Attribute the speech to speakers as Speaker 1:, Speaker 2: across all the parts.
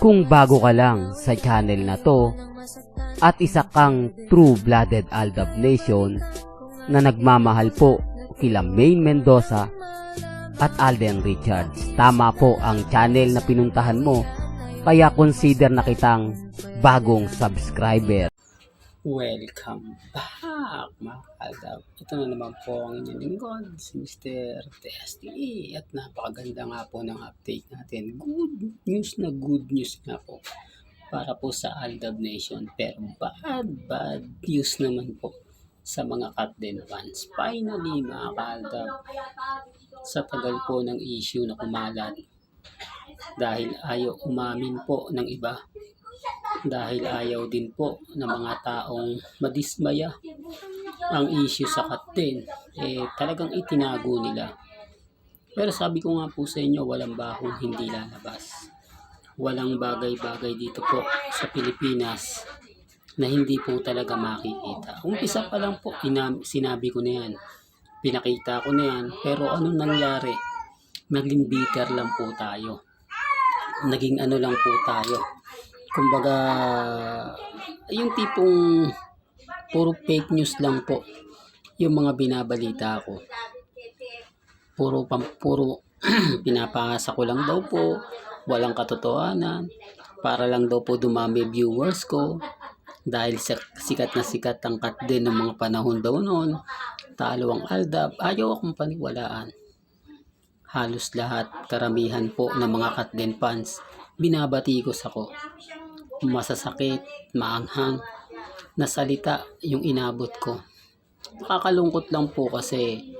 Speaker 1: Kung bago ka lang sa channel na to at isa kang true-blooded Aldab Nation na nagmamahal po kila Maine Mendoza at Alden Richards, tama po ang channel na pinuntahan mo, kaya consider na kitang bagong subscriber.
Speaker 2: Welcome back mga Aldab. Ito na naman po ang inyong lingkod, si Mr. Destiny, at napakaganda nga po ng update natin. Good news nga po para po sa Aldab Nation, pero bad news naman po sa mga Katden fans. Finally mga Aldab, sa tagal po ng issue na kumalat dahil ayaw umamin po ng iba, dahil ayaw din po ng mga taong madismaya ang issue sa Katden, talagang itinago nila. Pero sabi ko nga po sa inyo, walang bahong hindi lalabas. Walang bagay-bagay dito po sa Pilipinas na hindi po talaga makikita. Umpisa pa lang po, sinabi ko na yan, pinakita ko na yan, pero anong nangyari? Naging bitter lang po tayo. Naging ano lang po tayo. Kumbaga, yung tipong puro fake news lang po yung mga binabalita ko. Puro pinapasa ko lang daw po, walang katotohanan, para lang daw po dumami viewers ko. Dahil sikat na sikat ang Katden ng mga panahon daw noon, talo ang Aldab, ayaw akong paniwalaan. Halos lahat, karamihan po ng mga Katden fans, binabatikos ako. Masasakit, maanghang na salita yung inabot ko. Nakakalungkot lang po kasi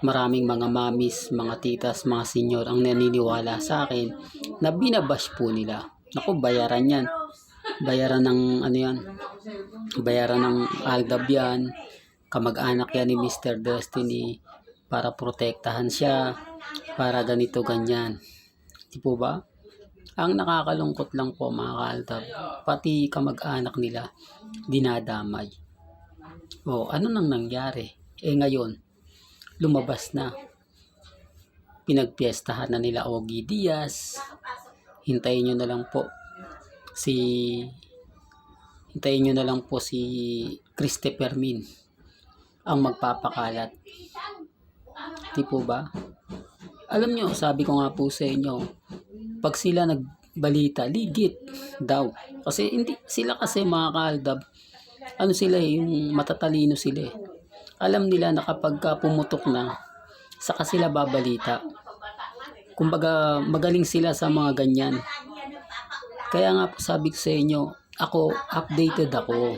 Speaker 2: maraming mga mamis, mga titas, mga senyor ang naniniwala sa akin na binabash po nila. Naku, bayaran yan. Bayaran ng ano yan? Bayaran ng Aldab yan. Kamag-anak yan ni Mr. Destiny para protektahan siya, para ganito ganyan. Di po ba? Ang nakakalungkot lang po mga Aldab, pati kamag-anak nila dinadamay. Ano nang nangyari? Ngayon, lumabas na. Pinagpiestahan na nila Ogie Diaz. Hintayin nyo na lang po si Christopher Min ang magpapakalat. Di po ba? Alam nyo, sabi ko nga po sa inyo, pag sila nagbalita, ligit daw. Kasi hindi sila kasi mga Kaaldab, ano sila yung matatalino sila Alam nila na kapag pumutok na, saka sila babalita. Kumbaga, magaling sila sa mga ganyan. Kaya nga po sabi ko sa inyo, ako, updated ako.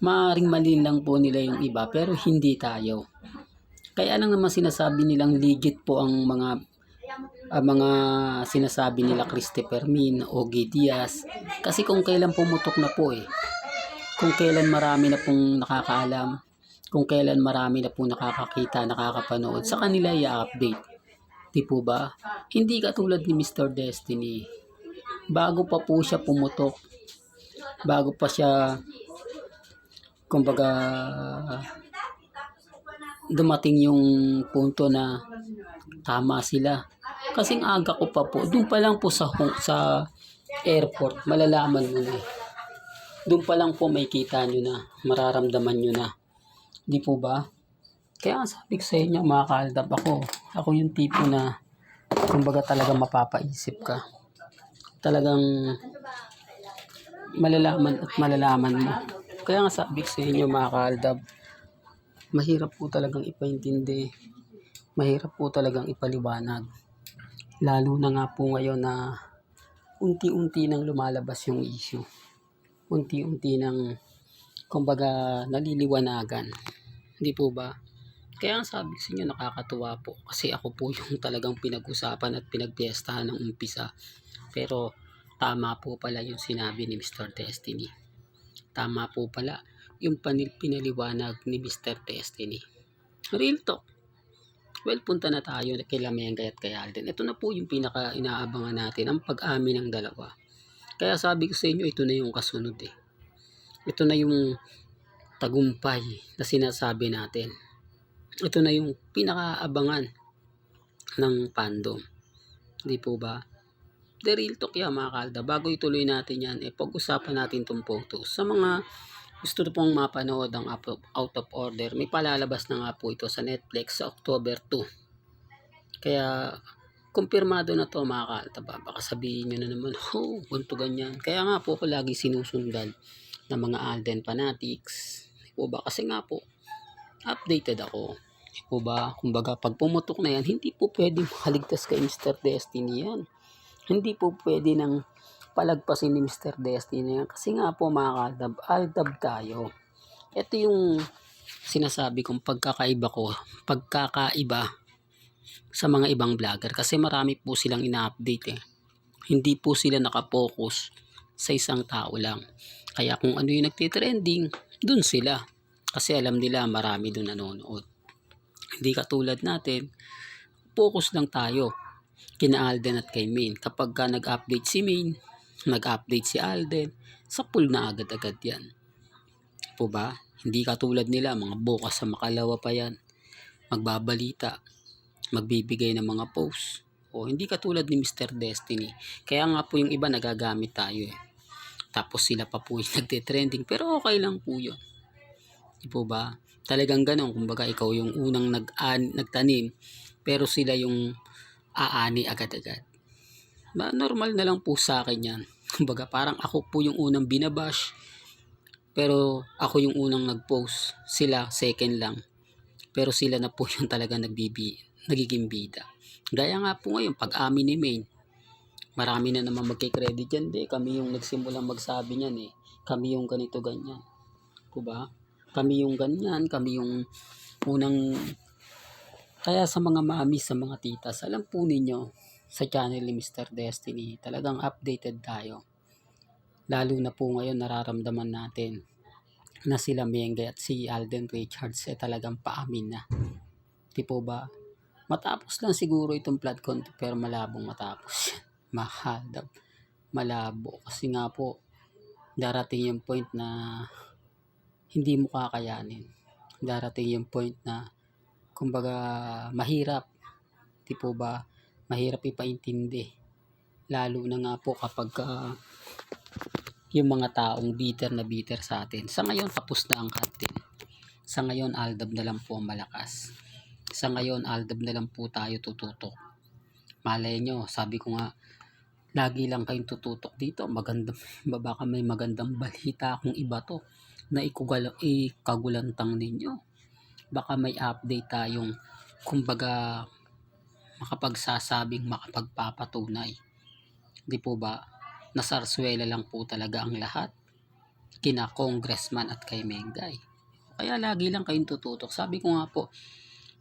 Speaker 2: Maaring mali lang po nila yung iba, pero hindi tayo. Kaya lang naman sinasabi nilang ligit po ang mga sinasabi nila Christopher Min, Ogie Diaz, kasi kung kailan pumutok na po kung kailan marami na pong nakakaalam, kung kailan marami na pong nakakakita, nakakapanood, sa kanila i-update. Di po ba? Hindi katulad ni Mr. Destiny. Bago pa po siya pumutok, bago pa siya, kumbaga, dumating yung punto na tama sila. Kasing aga ko pa po, doon pa lang po sa airport, malalaman mo na Doon pa lang po may kita nyo na, mararamdaman nyo na. Di po ba? Kaya sabi ko sa inyo mga Kaaldab, ako yung tipo na, kumbaga talaga mapapaisip ka. Talagang malalaman mo. Kaya nga sabi ko sa inyo mga Kaaldab, mahirap po talagang ipaintindi. Mahirap po talagang ipaliwanag. Lalo na nga po ngayon na unti-unti nang lumalabas yung issue. Unti-unti nang, kumbaga, naliliwanagan. Hindi po ba? Kaya ang sabi sa inyo, nakakatuwa po. Kasi ako po yung talagang pinag-usapan at pinagpiestahan ng umpisa. Pero tama po pala yung sinabi ni Mr. Destiny. Tama po pala yung pinaliwanag ni Mr. Destiny. Real talk. Well, punta na tayo kay Lamengay at kay Alden. Ito na po yung pinaka-inaabangan natin, ang pag-amin ng dalawa. Kaya sabi ko sa inyo, ito na yung kasunod Ito na yung tagumpay na sinasabi natin. Ito na yung pinaka-abangan ng fandom. Di po ba? the real talk yan mga kalda. Bago ituloy natin yan, pag-usapan natin tong photos. Sa mga gusto pong mapanood ang out of order, may palalabas na nga po ito sa Netflix sa October 2. Kaya kumpirmado na to mga kalda. Baka sabihin nyo na naman, ganito ganyan. Kaya nga po ako lagi sinusundan ng mga Alden fanatics. Po ba? Kasi nga po, updated ako. Po ba? Kumbaga, pag pumutok na yan, hindi po pwede makaligtas kay Mr. Destiny yan. Hindi po pwede nang palagpasin ni Mr. Destiny yan. Kasi nga po mga kaldab, aldab tayo. Ito yung sinasabi kong pagkakaiba sa mga ibang vlogger. Kasi marami po silang ina-update eh. Hindi po sila nakapokus sa isang tao lang. Kaya kung ano yung nagtitrending, dun sila. Kasi alam nila marami dun nanonood. Hindi katulad natin, focus lang tayo kina Alden at kay Main. Kapag nag-update si Main, nag-update si Alden, sa pool na agad-agad yan. Po ba? Hindi katulad nila, mga bukas sa makalawa pa yan. Magbabalita, magbibigay ng mga posts. O hindi katulad ni Mr. Destiny. Kaya nga po yung iba nagagamit tayo eh. Tapos sila pa po yung nagtitrending, pero okay lang po yun. Di po ba? Talagang ganon. Kumbaga ikaw yung unang nagtanim, pero sila yung aani agad-agad. Normal na lang po sa akin yan. Kumbaga parang ako po yung unang binabash, pero ako yung unang nag-post. Sila second lang. Pero sila na po yung talaga nagiging bida. Gaya nga po ngayon, pag-amin ni Main, marami na naman magkikredit yan. Kami yung nagsimulang magsabi niyan eh. Kami yung ganito ganyan. Po ba? Kami yung ganyan, kami yung unang. Kaya sa mga mami, sa mga titas, alam po ninyo, sa channel ni Mr. Destiny, talagang updated tayo. Lalo na po ngayon nararamdaman natin na sila Mengay at si Alden Richards talagang paamin na. Di po ba? Matapos lang siguro itong flood content, pero malabong matapos. Mahal. Malabo. Kasi nga po, darating yung point na hindi mo kakayanin. Darating yung point na kumbaga mahirap. Di po ba? Mahirap ipaintindi. Lalo na nga po kapag yung mga taong bitter na bitter sa atin. Sa ngayon tapos na ang captain. Sa ngayon aldab na lang po ang malakas. Sa ngayon aldab na lang po tayo tututok. Malay nyo, sabi ko nga, lagi lang kayong tututok dito. Baka may magandang balita kung iba to na ikagulantang ninyo. Baka may update tayong kumbaga makapagsasabing makapagpapatunay. Di po ba? Nasarswela lang po talaga ang lahat kina Congressman at kay Mengay. Kaya lagi lang kayong tututok. Sabi ko nga po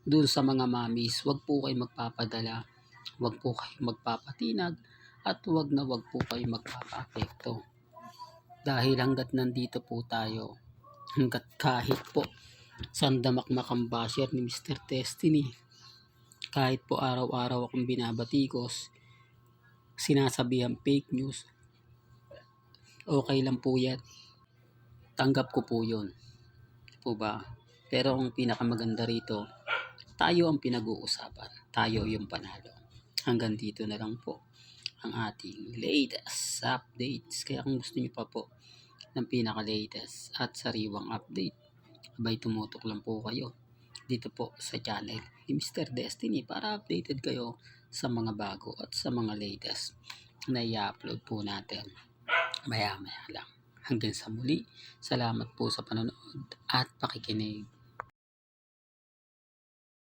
Speaker 2: dun sa mga mamis, wag po kayo magpapadala, wag po kayo magpapatinag, at wag po kayo magpapa-apekto. Dahil hanggat nandito po tayo, hanggat kahit po sandamakmak ang basher ni Mr. Destiny, kahit po araw-araw akong binabatikos, sinasabihan fake news, okay lang po yan. Tanggap ko po yun. Po ba? Pero ang pinakamaganda rito, tayo ang pinag-uusapan. Tayo yung panalo. Hanggang dito na lang po ang ating latest updates. Kaya kung gusto niyo pa po ng pinaka-latest at sariwang update, abay tumutok lang po kayo dito po sa channel ni Mr. Destiny para updated kayo sa mga bago at sa mga latest na i-upload po natin maya-maya lang. Hanggang sa muli, salamat po sa panonood at pakikinig.